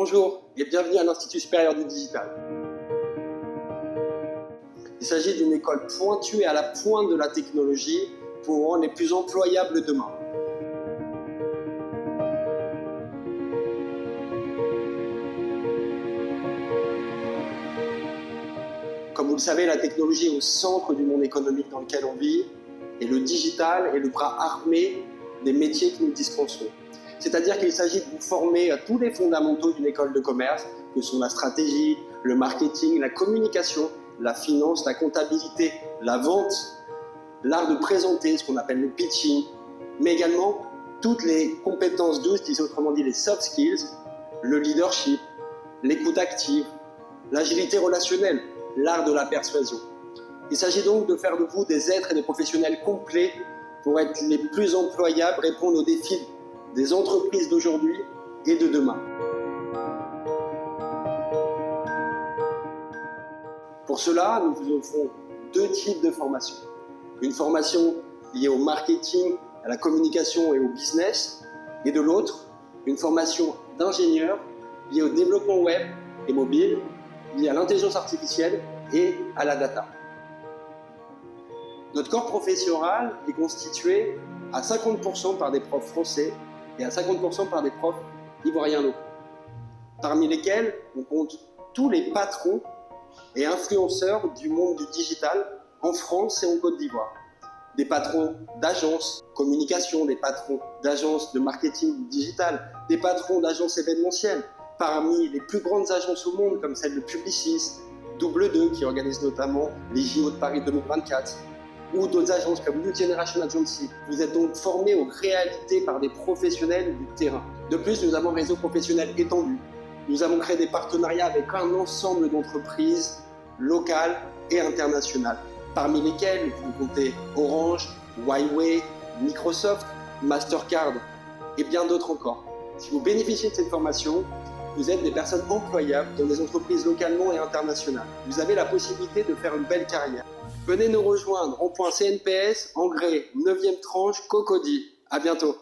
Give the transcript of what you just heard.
Bonjour et bienvenue à l'Institut supérieur du digital. Il s'agit d'une école pointue et à la pointe de la technologie pour rendre les plus employables demain. Comme vous le savez, la technologie est au centre du monde économique dans lequel on vit et le digital est le bras armé des métiers que nous dispensons. C'est-à-dire qu'il s'agit de vous former à tous les fondamentaux d'une école de commerce, que sont la stratégie, le marketing, la communication, la finance, la comptabilité, la vente, l'art de présenter, ce qu'on appelle le pitching, mais également toutes les compétences douces, autrement dit les soft skills, le leadership, l'écoute active, l'agilité relationnelle, l'art de la persuasion. Il s'agit donc de faire de vous des êtres et des professionnels complets pour être les plus employables, répondre aux défis des entreprises d'aujourd'hui et de demain. Pour cela, nous vous offrons deux types de formations. Une formation liée au marketing, à la communication et au business, et de l'autre, une formation d'ingénieur liée au développement web et mobile, liée à l'intelligence artificielle et à la data. Notre corps professoral est constitué à 50% par des profs français et à 50% par des profs ivoiriens locaux, parmi lesquels on compte tous les patrons et influenceurs du monde du digital en France et en Côte d'Ivoire. Des patrons d'agences communication, des patrons d'agences de marketing digital, des patrons d'agences événementielles, parmi les plus grandes agences au monde comme celle de Publicis, Double 2 qui organise notamment les JO de Paris 2024, ou d'autres agences comme New Generation Agency. Vous êtes donc formés aux réalités par des professionnels du terrain. De plus, nous avons un réseau professionnel étendu. Nous avons créé des partenariats avec un ensemble d'entreprises locales et internationales, parmi lesquelles vous comptez Orange, Huawei, Microsoft, Mastercard et bien d'autres encore. Si vous bénéficiez de cette formation, vous êtes des personnes employables dans des entreprises localement et internationales. Vous avez la possibilité de faire une belle carrière. Venez nous rejoindre au point CNPS, Engrais, 9e tranche, Cocody. À bientôt.